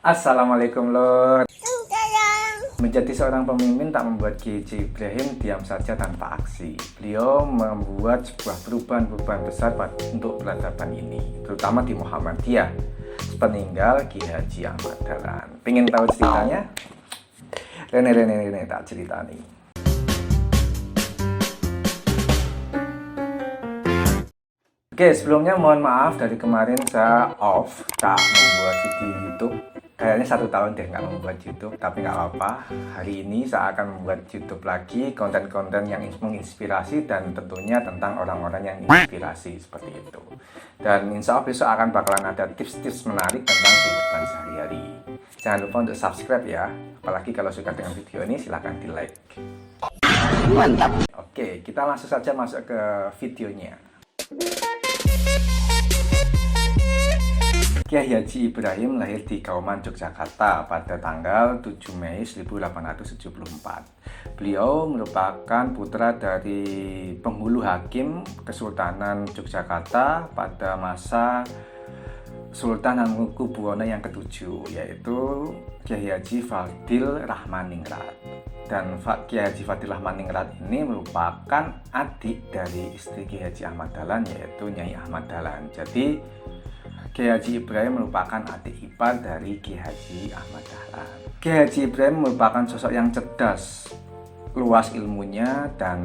Assalamualaikum Lord. Menjadi seorang pemimpin tak membuat Kiai Haji Ibrahim diam saja tanpa aksi. Beliau membuat sebuah perubahan-perubahan besar untuk peradaban ini, terutama di Muhammadiyah sepeninggal Kiai Haji Ahmad Dahlan. Pengen tahu ceritanya? Rene tak ceritani. Oke, sebelumnya mohon maaf dari kemarin saya off, tak membuat video YouTube. Kayaknya 1 tahun deh nggak membuat YouTube, tapi nggak apa-apa. Hari ini saya akan membuat YouTube lagi, konten-konten yang menginspirasi dan tentunya tentang orang-orang yang inspirasi seperti itu. Dan insya Allah besok akan bakalan ada tips-tips menarik tentang kehidupan sehari-hari. Jangan lupa untuk subscribe ya, apalagi kalau suka dengan video ini silahkan di like. Mantap. Oke, kita langsung saja masuk ke videonya. Kiai Haji Ibrahim lahir di Kauman, Yogyakarta pada tanggal 7 Mei 1874. Beliau merupakan putra dari penghulu hakim Kesultanan Yogyakarta pada masa Sultan Hamengkubuwono yang ke-7, yaitu Kiai Haji Fadil Rahmaningrat. Dan Kiai Haji Fadil Rahmaningrat ini merupakan adik dari istri Kiai Haji Ahmad Dahlan, yaitu Nyai Ahmad Dahlan. Jadi Kiai Haji Ibrahim merupakan adik ipar dari Kiai Haji Ahmad Dahlan. Kiai Haji Ibrahim merupakan sosok yang cerdas, luas ilmunya, dan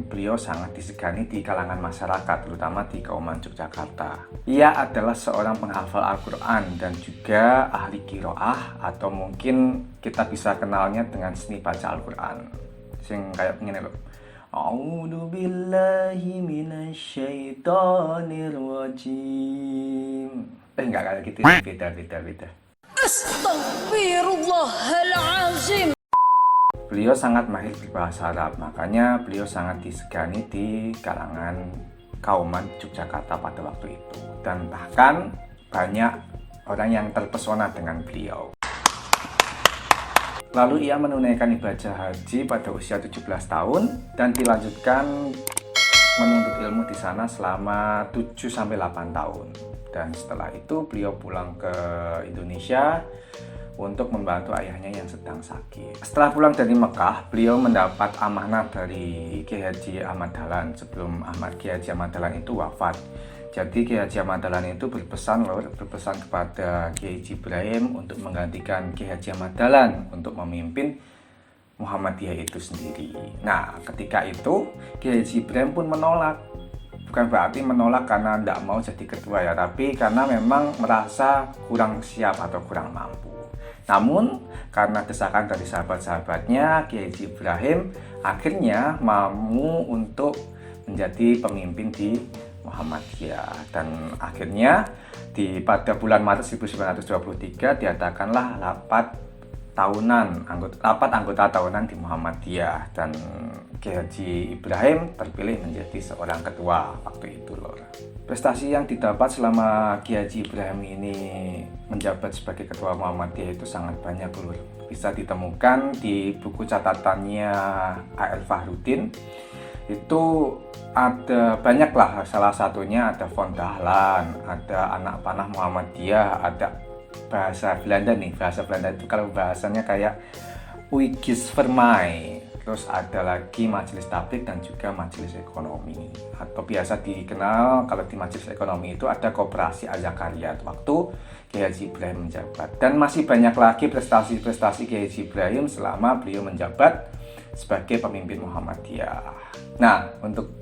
beliau sangat disegani di kalangan masyarakat, terutama di Kauman Yogyakarta. Ia adalah seorang penghafal Al-Quran dan juga ahli qiraah, atau mungkin kita bisa kenalnya dengan seni baca Al-Quran. Sing kayak begini loh. A'udzu billahi minasyaitonir rajim. Enggak kayak gitu, beda. Astagfirullahalazim. Beliau sangat mahir berbahasa Arab, makanya beliau sangat disegani di kalangan Kauman Yogyakarta pada waktu itu. Dan bahkan banyak orang yang terpesona dengan beliau. Lalu ia menunaikan ibadah haji pada usia 17 tahun dan dilanjutkan menuntut ilmu di sana selama 7-8 tahun. Dan setelah itu beliau pulang ke Indonesia untuk membantu ayahnya yang sedang sakit. Setelah pulang dari Mekah, beliau mendapat amanah dari Kiai Haji Ahmad Dahlan sebelum Kiai Haji Ahmad Dahlan itu wafat. Jadi Kiai Haji Ahmad Dahlan itu berpesan kepada Kiai Haji Ibrahim untuk menggantikan Kiai Haji Ahmad Dahlan untuk memimpin Muhammadiyah itu sendiri. Nah, ketika itu Kiai Haji Ibrahim pun menolak. Bukan berarti menolak karena tidak mau jadi ketua ya, tapi karena memang merasa kurang siap atau kurang mampu. Namun karena desakan dari sahabat-sahabatnya, Kiai Haji Ibrahim akhirnya mau untuk menjadi pemimpin di Muhammadiyah, dan akhirnya pada bulan Maret 1923 diadakanlah rapat anggota tahunan di Muhammadiyah, dan Kiai Haji Ibrahim terpilih menjadi seorang ketua waktu itu loh. Prestasi yang didapat selama Kiai Haji Ibrahim ini menjabat sebagai ketua Muhammadiyah itu sangat banyak loh. Bisa ditemukan di buku catatannya A.L. Fahrudin. Itu ada banyak lah, salah satunya ada Von Dahlan, ada anak panah Muhammadiyah, ada bahasa Belanda nih. Bahasa Belanda itu kalau bahasanya kayak Uigis Vermai. Terus ada lagi Majelis Tablik dan juga Majelis Ekonomi, atau biasa dikenal kalau di Majelis Ekonomi itu ada Koperasi Al-Zakaria waktu Kiai Haji Ibrahim menjabat. Dan masih banyak lagi prestasi-prestasi Kiai Haji Ibrahim selama beliau menjabat sebagai pemimpin Muhammadiyah. Nah, untuk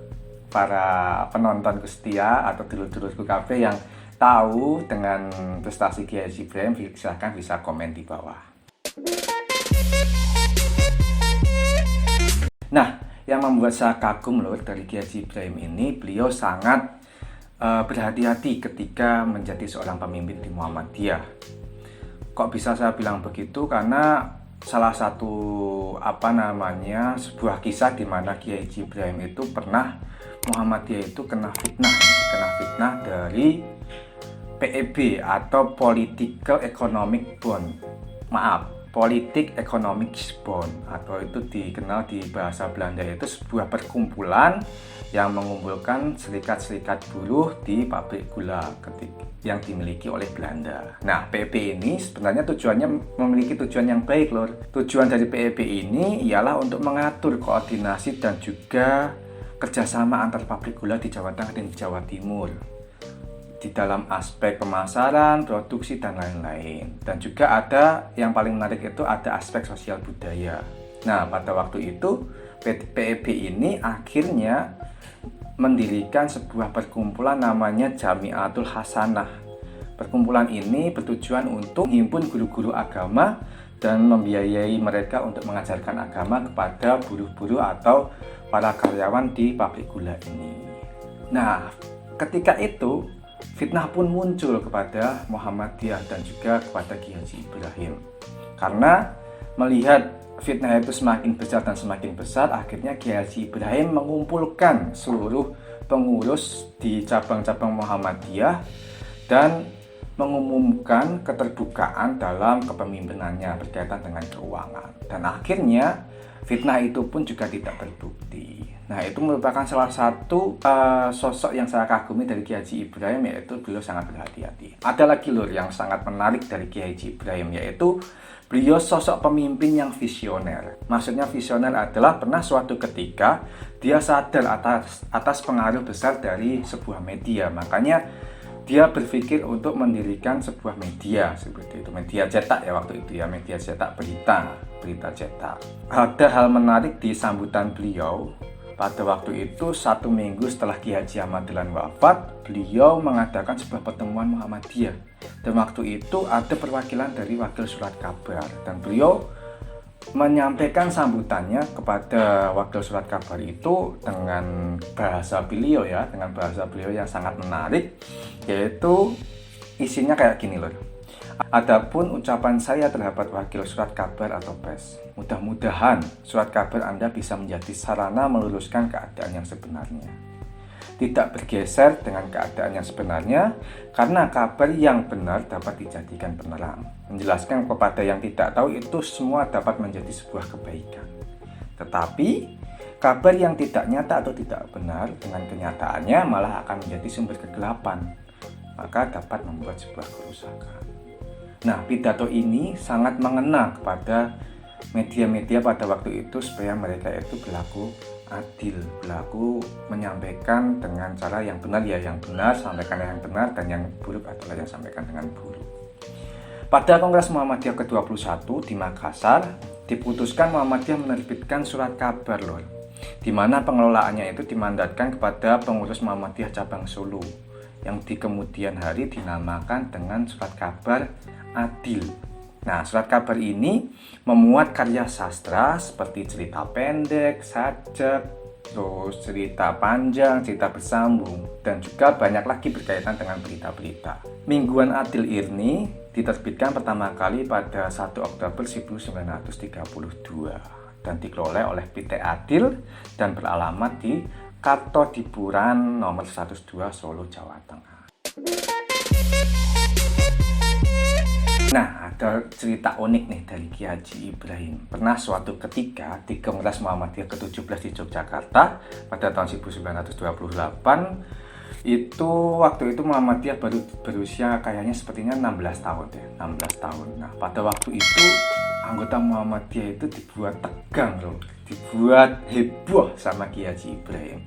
para penonton setia atau dulur-dulurku kafe yang tahu dengan prestasi Kiai Haji Ibrahim, silahkan bisa komen di bawah. Nah, yang membuat saya kagum loh dari Kiai Haji Ibrahim ini, beliau sangat berhati-hati ketika menjadi seorang pemimpin di Muhammadiyah. Kok bisa saya bilang begitu? Karena salah satu sebuah kisah di mana Kiai Haji Ibrahim itu pernah Muhammadiyah itu kena fitnah dari PEB atau Political Economic Bond. Maaf, politik Economicsbond, atau itu dikenal di bahasa Belanda itu sebuah perkumpulan yang mengumpulkan serikat-serikat buruh di pabrik gula yang dimiliki oleh Belanda. Nah, PEB ini sebenarnya memiliki tujuan yang baik, lor. Tujuan dari PEB ini ialah untuk mengatur koordinasi dan juga kerjasama antar pabrik gula di Jawa Tengah dan di Jawa Timur, di dalam aspek pemasaran, produksi, dan lain-lain. Dan juga ada yang paling menarik itu ada aspek sosial budaya. Nah, pada waktu itu PEB ini akhirnya mendirikan sebuah perkumpulan namanya Jamiatul Hasanah. Perkumpulan ini bertujuan untuk menghimpun guru-guru agama dan membiayai mereka untuk mengajarkan agama kepada buruh-buruh atau para karyawan di pabrik gula ini. Nah, ketika itu fitnah pun muncul kepada Muhammadiyah dan juga kepada Ki Haji Ibrahim. Karena melihat fitnah itu semakin besar dan semakin besar, akhirnya Ki Haji Ibrahim mengumpulkan seluruh pengurus di cabang-cabang Muhammadiyah dan mengumumkan keterbukaan dalam kepemimpinannya berkaitan dengan keuangan. Dan akhirnya fitnah itu pun juga tidak terbukti. Nah, itu merupakan salah satu sosok yang saya kagumi dari Ki Haji Ibrahim, yaitu beliau sangat berhati-hati. Ada lagi lur yang sangat menarik dari Ki Haji Ibrahim, yaitu beliau sosok pemimpin yang visioner. Maksudnya visioner adalah pernah suatu ketika dia sadar atas pengaruh besar dari sebuah media. Makanya dia berpikir untuk mendirikan sebuah media seperti itu, media cetak ya waktu itu ya, media cetak berita cetak. Ada hal menarik di sambutan beliau. Pada waktu itu 1 minggu setelah Ki Haji Ahmad Dahlan wafat, beliau mengadakan sebuah pertemuan Muhammadiyah. Dan waktu itu ada perwakilan dari wakil surat kabar, dan beliau menyampaikan sambutannya kepada wakil surat kabar itu dengan bahasa beliau yang sangat menarik, yaitu isinya kayak gini loh. Adapun ucapan saya terhadap wakil surat kabar atau pers, mudah-mudahan surat kabar Anda bisa menjadi sarana meluruskan keadaan yang sebenarnya, tidak bergeser dengan keadaan yang sebenarnya, karena kabar yang benar dapat dijadikan penerang. Menjelaskan kepada yang tidak tahu itu semua dapat menjadi sebuah kebaikan. Tetapi kabar yang tidak nyata atau tidak benar dengan kenyataannya malah akan menjadi sumber kegelapan, maka dapat membuat sebuah kerusakan. Nah, pidato ini sangat mengena kepada media-media pada waktu itu supaya mereka itu berlaku adil, berlaku menyampaikan dengan cara yang benar ya, yang benar sampaikan yang benar, dan yang buruk adalah yang sampaikan dengan buruk. Pada Kongres Muhammadiyah ke-21 di Makassar, diputuskan Muhammadiyah menerbitkan surat kabar loh, di mana pengelolaannya itu dimandatkan kepada pengurus Muhammadiyah cabang Solo, yang di kemudian hari dinamakan dengan surat kabar adil. Nah, surat kabar ini memuat karya sastra seperti cerita pendek, sajak, terus cerita panjang, cerita bersambung, dan juga banyak lagi berkaitan dengan berita-berita. Mingguan Adil ini diterbitkan pertama kali pada 1 Oktober 1932 dan dikelola oleh PT Adil dan beralamat di Kartodipuran nomor 102 Solo, Jawa Tengah. Nah, ada cerita unik nih dari Ki Haji Ibrahim. Pernah suatu ketika di Kongres Muhammadiyah ke-17 di Yogyakarta pada tahun 1928, waktu itu Muhammadiyah baru berusia kayaknya sepertinya 16 tahun ya, 16 tahun. Nah, pada waktu itu anggota Muhammadiyah itu dibuat tegang loh, dibuat heboh sama Ki Haji Ibrahim.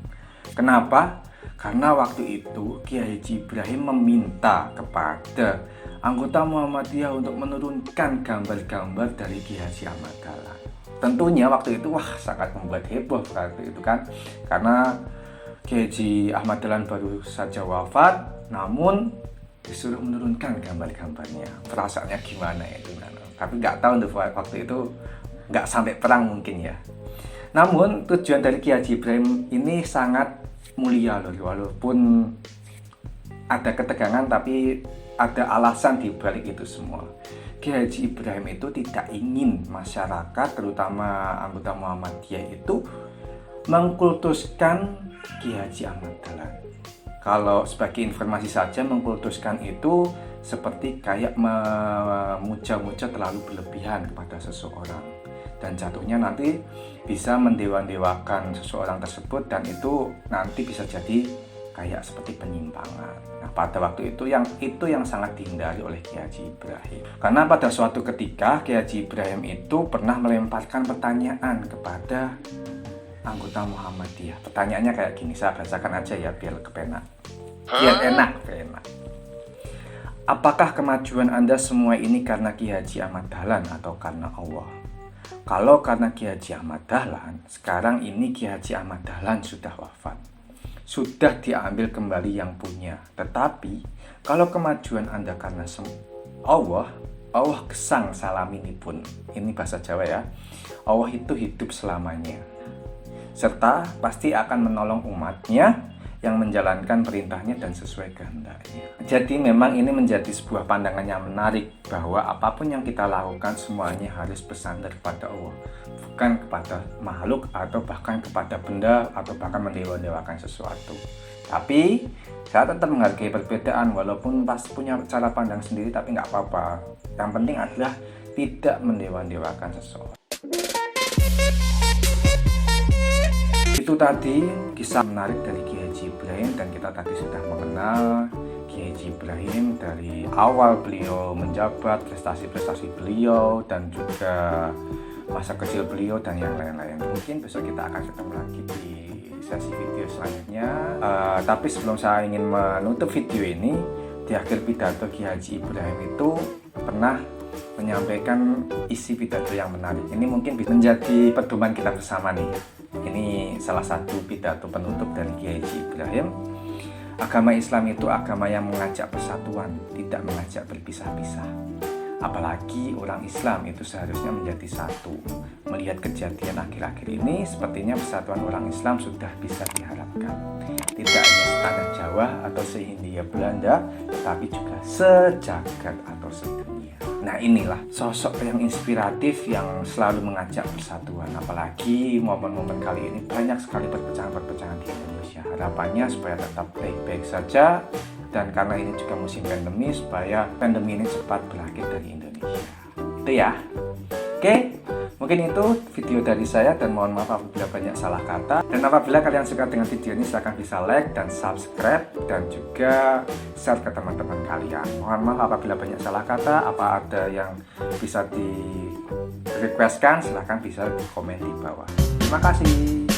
Kenapa? Karena waktu itu Ki Haji Ibrahim meminta kepada anggota Muhammadiyah untuk menurunkan gambar-gambar dari Ki Haji Ahmad Dahlan. Tentunya waktu itu sangat membuat heboh waktu itu kan, karena Ki Haji Ahmad Dahlan baru saja wafat, namun disuruh menurunkan gambar-gambarnya. Perasaannya gimana itu? Tapi nggak tahu untuk waktu itu, nggak sampai perang mungkin ya. Namun tujuan dari Ki Haji Ibrahim ini sangat mulia loh, walaupun ada ketegangan tapi ada alasan di balik itu semua. Ki Haji Ibrahim itu tidak ingin masyarakat, terutama anggota Muhammadiyah itu mengkultuskan Ki Haji Ahmad Dahlan. Kalau sebagai informasi saja, mengkultuskan itu seperti kayak memuja-muja terlalu berlebihan kepada seseorang, dan jatuhnya nanti bisa mendewa-dewakan seseorang tersebut, dan itu nanti bisa jadi kayak seperti penyimpangan. Nah, pada waktu itu yang sangat dihindari oleh Kiai Haji Ibrahim. Karena pada suatu ketika Kiai Haji Ibrahim itu pernah melemparkan pertanyaan kepada anggota Muhammadiyah. Pertanyaannya kayak gini, saya bacakan aja ya biar kepenak. Biar enak. Apakah kemajuan Anda semua ini karena Ki Haji Ahmad Dahlan atau karena Allah? Kalau karena Ki Haji Ahmad Dahlan, sekarang ini Ki Haji Ahmad Dahlan sudah wafat, sudah diambil kembali yang punya. Tetapi kalau kemajuan Anda karena Allah gesang salam ini pun. Ini bahasa Jawa ya. Allah itu hidup selamanya, serta pasti akan menolong umatnya yang menjalankan perintahnya dan sesuai kehendaknya. Jadi memang ini menjadi sebuah pandangan yang menarik, bahwa apapun yang kita lakukan semuanya harus bersandar kepada Allah, bukan kepada makhluk atau bahkan kepada benda atau bahkan mendewa-dewakan sesuatu. Tapi saya tetap menghargai perbedaan, walaupun pas punya cara pandang sendiri, tapi nggak apa-apa. Yang penting adalah tidak mendewa-dewakan sesuatu. Itu tadi kisah menarik dari Kiai Haji Ibrahim, dan kita tadi sudah mengenal Kiai Haji Ibrahim dari awal beliau menjabat, prestasi-prestasi beliau, dan juga masa kecil beliau dan yang lain-lain. Mungkin besok kita akan ketemu lagi di sesi video selanjutnya. Tapi sebelum saya ingin menutup video ini, di akhir pidato Kiai Haji Ibrahim itu pernah menyampaikan isi pidato yang menarik. Ini mungkin bisa menjadi pedoman kita bersama nih. Ini salah satu pidato penutup dari Kiai Haji Ibrahim. Agama Islam itu agama yang mengajak persatuan, tidak mengajak berpisah-pisah. Apalagi orang Islam itu seharusnya menjadi satu. Melihat kejadian akhir-akhir ini, sepertinya persatuan orang Islam sudah bisa diharapkan. Tidak hanya setanah Jawa atau se-Hindia Belanda, tetapi juga sejagat atau sedunia. Nah, inilah sosok yang inspiratif yang selalu mengajak persatuan. Apalagi momen-momen kali ini banyak sekali perpecahan-perpecahan di Indonesia. Harapannya supaya tetap baik-baik saja, dan karena ini juga musim pandemi, supaya pandemi ini cepat berakhir dari Indonesia. Itu ya. Oke, mungkin itu video dari saya, dan mohon maaf apabila banyak salah kata. Dan apabila kalian suka dengan video ini, silahkan bisa like dan subscribe, dan juga share ke teman-teman kalian. Mohon maaf apabila banyak salah kata. Apa ada yang bisa di requestkan, silahkan bisa komen di bawah. Terima kasih.